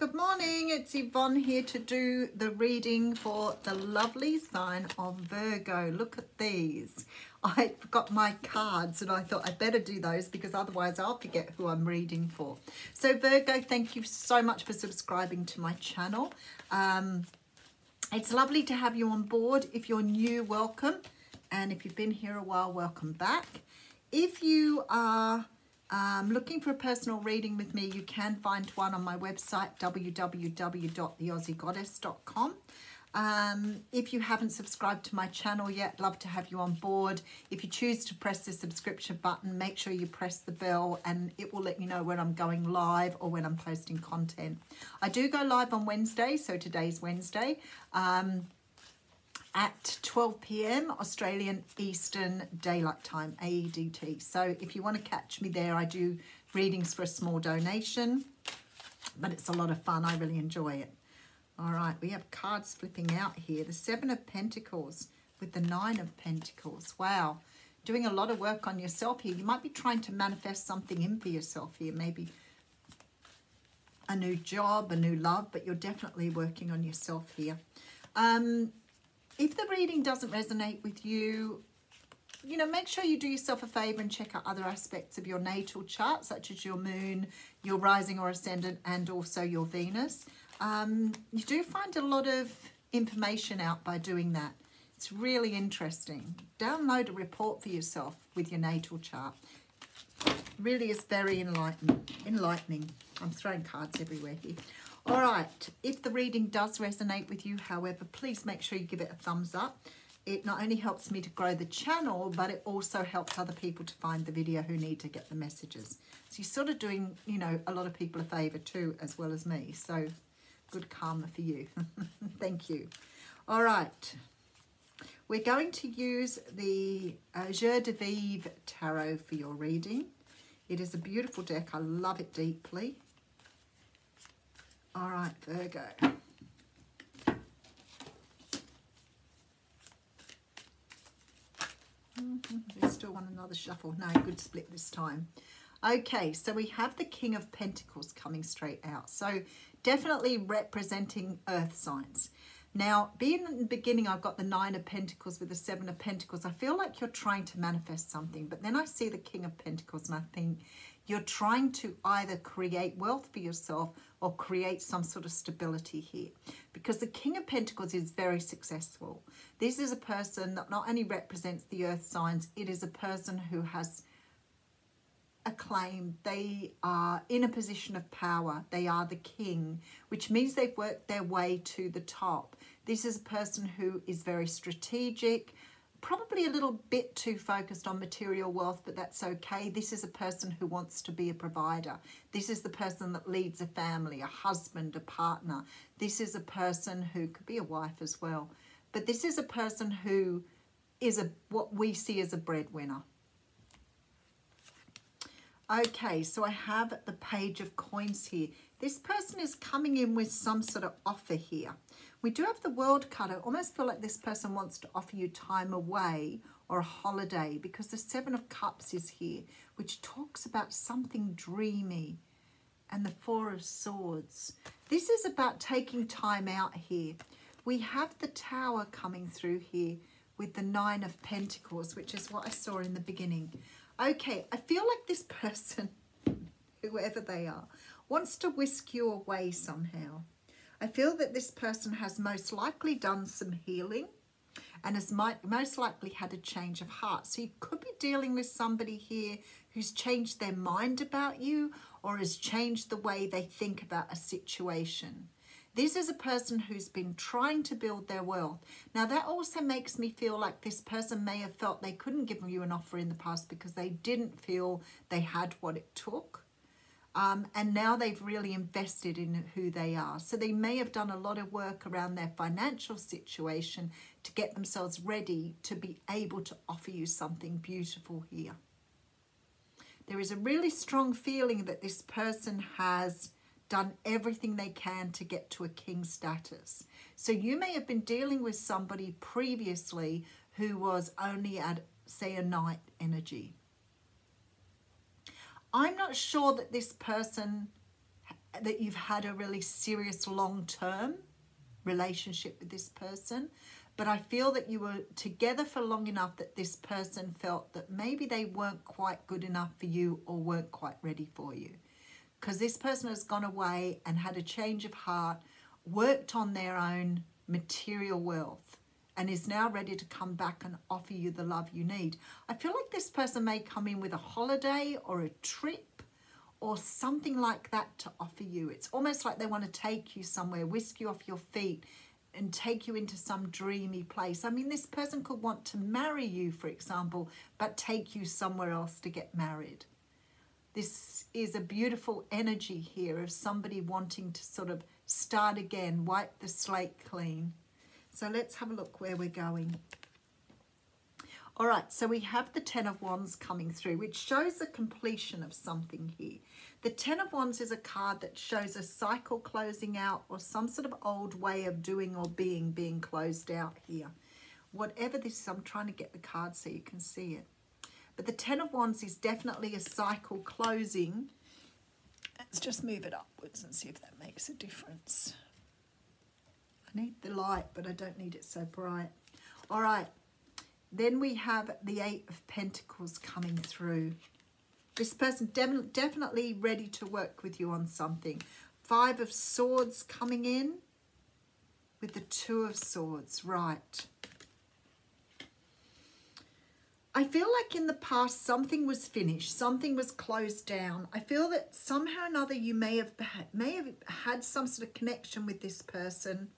Good morning, it's Yvonne here to do the reading for the lovely sign of Virgo. Look at these. I got my cards and I thought I better do those because otherwise I'll forget who I'm reading for. So Virgo, thank you so much for subscribing to my channel. It's lovely to have you on board. If you're new, welcome. And if you've been here a while, welcome back. If you are looking for a personal reading with me, you can find one on my website, www.theaussiegoddess.com. If you haven't subscribed to my channel yet, love to have you on board. If you choose to press the subscription button, make sure you press the bell and it will let you know when I'm going live or when I'm posting content. I do go live on Wednesday, so today's Wednesday, at 12 p.m. Australian Eastern Daylight Time, AEDT. So if you want to catch me there, I do readings for a small donation, but it's a lot of fun. I really enjoy it. All right, we have cards flipping out here. The Seven of Pentacles with the Nine of Pentacles. Wow, doing a lot of work on yourself here. You might be trying to manifest something in for yourself here, maybe a new job, a new love, but you're definitely working on yourself here. If the reading doesn't resonate with you, make sure you do yourself a favor and check out other aspects of your natal chart, such as your moon, your rising or ascendant, and also your Venus. You do find a lot of information out by doing that. It's really interesting. Download a report for yourself with your natal chart. Really is very enlightening. I'm throwing cards everywhere here. All right, if the reading does resonate with you, however, please make sure you give it a thumbs up. It not only helps me to grow the channel, but it also helps other people to find the video who need to get the messages. So you're sort of doing, a lot of people a favor too, as well as me. So good karma for you. Thank you. All right. We're going to use the Jour de Vivre Tarot for your reading. It is a beautiful deck. I love it deeply. All right, Virgo. We still want another shuffle. No, good split this time. Okay, so we have the King of Pentacles coming straight out. So definitely representing earth signs. Now, being in the beginning, I've got the Nine of Pentacles with the Seven of Pentacles. I feel like you're trying to manifest something, but then I see the King of Pentacles and I think you're trying to either create wealth for yourself or create some sort of stability here, because the King of Pentacles is very successful. This is a person that not only represents the earth signs, it is a person who has acclaim. They are in a position of power. They are the king, which means they've worked their way to the top. This is a person who is very strategic, probably a little bit too focused on material wealth, but that's okay. This is a person who wants to be a provider. This is the person that leads a family, a husband, a partner. This is a person who could be a wife as well. But this is a person who is what we see as a breadwinner. Okay, so I have the Page of Coins here. This person is coming in with some sort of offer here. We do have the World card. I almost feel like this person wants to offer you time away or a holiday, because the Seven of Cups is here, which talks about something dreamy. And the Four of Swords. This is about taking time out here. We have the Tower coming through here with the Nine of Pentacles, which is what I saw in the beginning. Okay, I feel like this person, whoever they are, wants to whisk you away somehow. I feel that this person has most likely done some healing and has most likely had a change of heart. So you could be dealing with somebody here who's changed their mind about you or has changed the way they think about a situation. This is a person who's been trying to build their wealth. Now, that also makes me feel like this person may have felt they couldn't give you an offer in the past because they didn't feel they had what it took. And now they've really invested in who they are. So they may have done a lot of work around their financial situation to get themselves ready to be able to offer you something beautiful here. There is a really strong feeling that this person has done everything they can to get to a king status. So you may have been dealing with somebody previously who was only at, say, a knight energy. I'm not sure that this person that you've had a really serious long-term relationship with this person, but I feel that you were together for long enough that this person felt that maybe they weren't quite good enough for you or weren't quite ready for you. Because this person has gone away and had a change of heart, worked on their own material wealth, and is now ready to come back and offer you the love you need. I feel like this person may come in with a holiday or a trip or something like that to offer you. It's almost like they want to take you somewhere, whisk you off your feet and take you into some dreamy place. I mean, this person could want to marry you, for example, but take you somewhere else to get married. This is a beautiful energy here of somebody wanting to sort of start again, wipe the slate clean. So let's have a look where we're going. All right, so we have the Ten of Wands coming through, which shows the completion of something here. The Ten of Wands is a card that shows a cycle closing out or some sort of old way of doing or being closed out here. Whatever this is, I'm trying to get the card so you can see it. But the Ten of Wands is definitely a cycle closing. Let's just move it upwards and see if that makes a difference. I need the light, but I don't need it so bright. All right. Then we have the Eight of Pentacles coming through. This person definitely ready to work with you on something. Five of Swords coming in with the Two of Swords. Right. I feel like in the past something was finished, something was closed down. I feel that somehow or another you may have had some sort of connection with this person.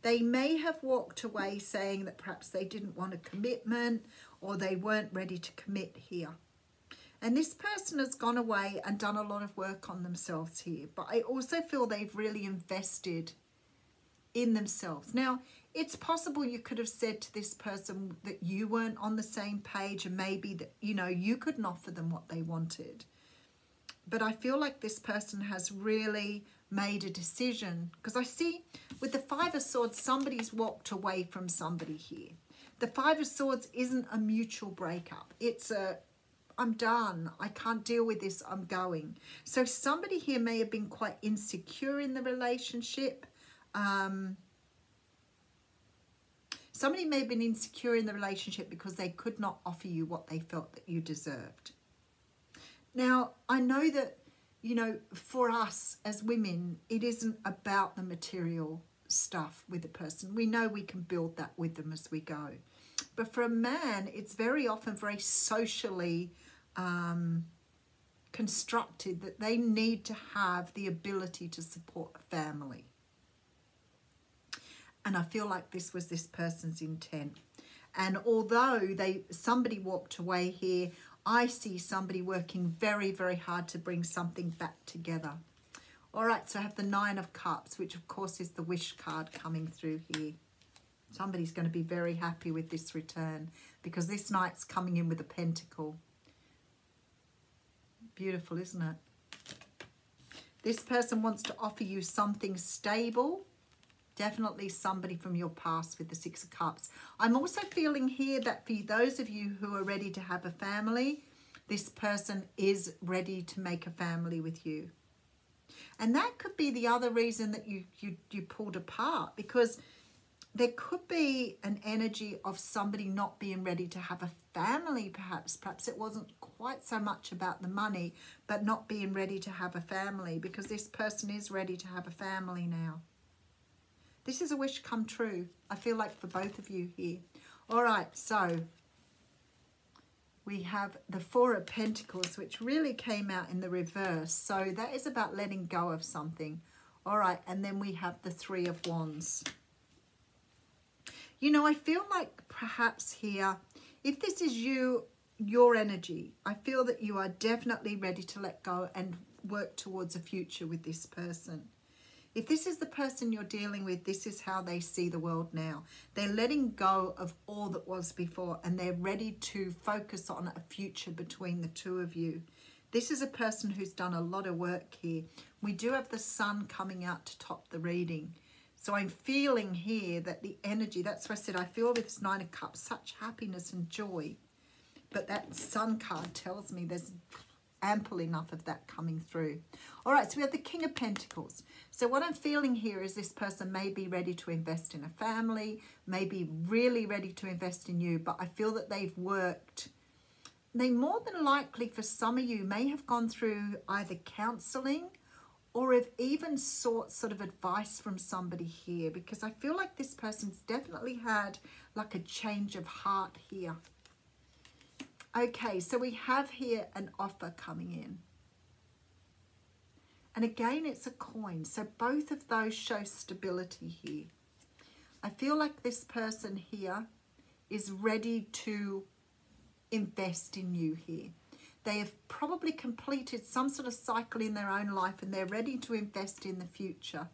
They may have walked away saying that perhaps they didn't want a commitment or they weren't ready to commit here. And this person has gone away and done a lot of work on themselves here. But I also feel they've really invested in themselves. Now, it's possible you could have said to this person that you weren't on the same page and maybe that, you know, you couldn't offer them what they wanted. But I feel like this person has really made a decision, because I see with the Five of Swords, somebody's walked away from somebody here. The Five of Swords isn't a mutual breakup. It's a, I'm done. I can't deal with this. I'm going. So somebody here may have been quite insecure in the relationship. Somebody may have been insecure in the relationship because they could not offer you what they felt that you deserved. Now, I know that, you know, for us as women, it isn't about the material stuff with a person. We know we can build that with them as we go. But for a man, it's very often very socially constructed that they need to have the ability to support a family. And I feel like this was this person's intent. And although somebody walked away here, I see somebody working very, very hard to bring something back together. All right, so I have the Nine of Cups, which of course is the wish card coming through here. Somebody's going to be very happy with this return because this Knight's coming in with a Pentacle. Beautiful, isn't it? This person wants to offer you something stable. Definitely somebody from your past with the Six of Cups. I'm also feeling here that for those of you who are ready to have a family, this person is ready to make a family with you. And that could be the other reason that you pulled apart, because there could be an energy of somebody not being ready to have a family, perhaps. Perhaps it wasn't quite so much about the money, but not being ready to have a family, because this person is ready to have a family now. This is a wish come true, I feel like, for both of you here. All right, so we have the Four of Pentacles, which really came out in the reverse. So that is about letting go of something. All right, and then we have the Three of Wands. You know, I feel like perhaps here, if this is your energy, I feel that you are definitely ready to let go and work towards a future with this person. If this is the person you're dealing with, this is how they see the world now. They're letting go of all that was before and they're ready to focus on a future between the two of you. This is a person who's done a lot of work here. We do have the Sun coming out to top the reading. So I'm feeling here that the energy, that's why I said I feel with this Nine of Cups, such happiness and joy. But that Sun card tells me there's ample enough of that coming through. All right, so we have the King of Pentacles. So what I'm feeling here is this person may be ready to invest in a family, may be really ready to invest in you, but I feel that they've worked. They more than likely, for some of you, may have gone through either counseling or have even sought sort of advice from somebody here, because I feel like this person's definitely had like a change of heart here. Okay, so we have here an offer coming in. And again, it's a coin. So both of those show stability here. I feel like this person here is ready to invest in you here. They have probably completed some sort of cycle in their own life and they're ready to invest in the future.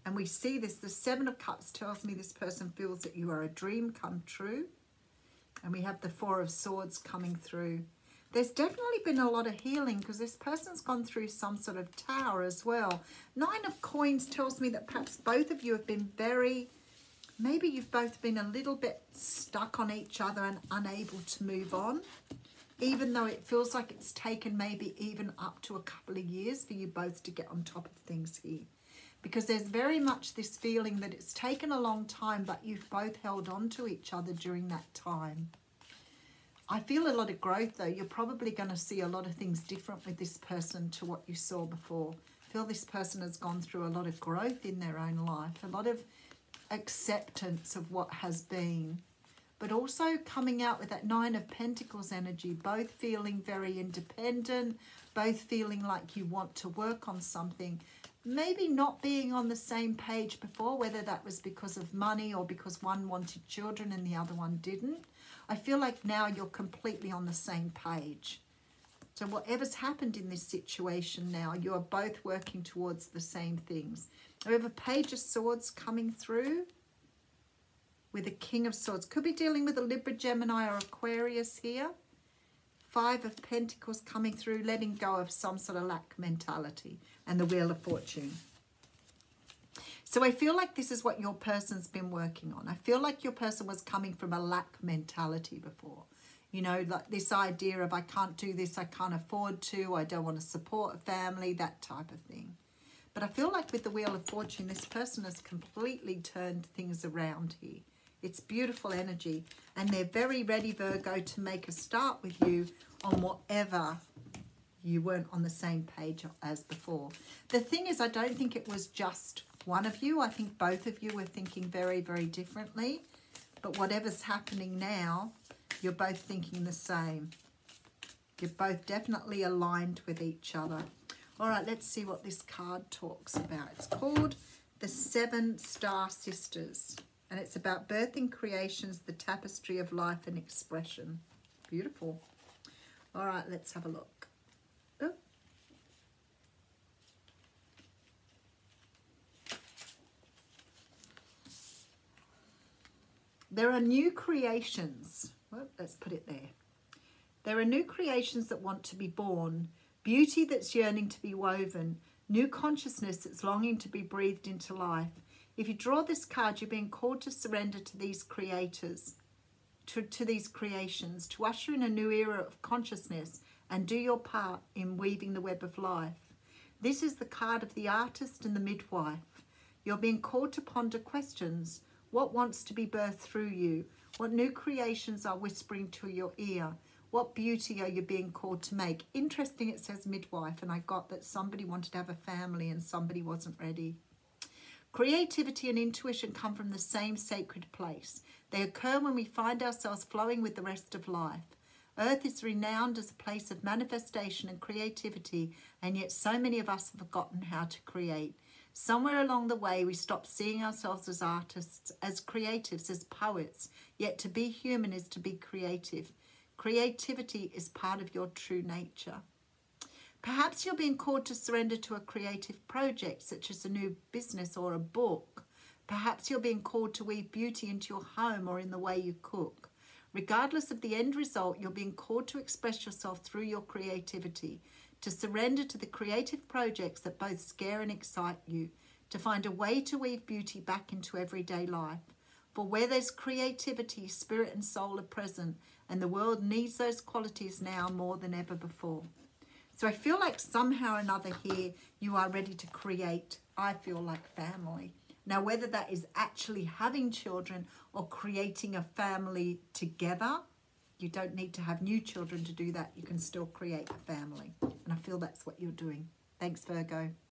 And we see this, the Seven of Cups tells me this person feels that you are a dream come true. And we have the Four of Swords coming through. There's definitely been a lot of healing because this person's gone through some sort of tower as well. Nine of Coins tells me that perhaps both of you have been maybe you've both been a little bit stuck on each other and unable to move on. Even though it feels like it's taken maybe even up to a couple of years for you both to get on top of things here. Because there's very much this feeling that it's taken a long time, but you've both held on to each other during that time. I feel a lot of growth though. You're probably going to see a lot of things different with this person to what you saw before. I feel this person has gone through a lot of growth in their own life, a lot of acceptance of what has been. But also coming out with that Nine of Pentacles energy, both feeling very independent, both feeling like you want to work on something. Maybe not being on the same page before, whether that was because of money or because one wanted children and the other one didn't. I feel like now you're completely on the same page. So whatever's happened in this situation now, you are both working towards the same things. We have a Page of Swords coming through with a King of Swords. Could be dealing with a Libra, Gemini or Aquarius here. Five of Pentacles coming through, letting go of some sort of lack mentality, and the Wheel of Fortune. So I feel like this is what your person's been working on. I feel like your person was coming from a lack mentality before. You know, like this idea of I can't do this, I can't afford to, I don't want to support a family, that type of thing. But I feel like with the Wheel of Fortune, this person has completely turned things around here. It's beautiful energy. And they're very ready, Virgo, to make a start with you on whatever you weren't on the same page as before. The thing is, I don't think it was just one of you. I think both of you were thinking very, very differently. But whatever's happening now, you're both thinking the same. You're both definitely aligned with each other. All right, let's see what this card talks about. It's called the Seven Star Sisters. And it's about birthing creations, the tapestry of life and expression. Beautiful. All right, let's have a look. Oh. There are new creations. Well, let's put it there. There are new creations that want to be born, beauty that's yearning to be woven, new consciousness that's longing to be breathed into life. If you draw this card, you're being called to surrender to these creators, to these creations, to usher in a new era of consciousness and do your part in weaving the web of life. This is the card of the artist and the midwife. You're being called to ponder questions. What wants to be birthed through you? What new creations are whispering to your ear? What beauty are you being called to make? Interesting, it says midwife, and I got that somebody wanted to have a family and somebody wasn't ready. Creativity and intuition come from the same sacred place. They occur when we find ourselves flowing with the rest of life. Earth is renowned as a place of manifestation and creativity, and yet so many of us have forgotten how to create. Somewhere along the way, we stopped seeing ourselves as artists, as creatives, as poets, yet to be human is to be creative. Creativity is part of your true nature. Perhaps you're being called to surrender to a creative project, such as a new business or a book. Perhaps you're being called to weave beauty into your home or in the way you cook. Regardless of the end result, you're being called to express yourself through your creativity, to surrender to the creative projects that both scare and excite you, to find a way to weave beauty back into everyday life. For where there's creativity, spirit and soul are present, and the world needs those qualities now more than ever before. So I feel like somehow or another here, you are ready to create, I feel like, family. Now, whether that is actually having children or creating a family together, you don't need to have new children to do that. You can still create a family. And I feel that's what you're doing. Thanks, Virgo.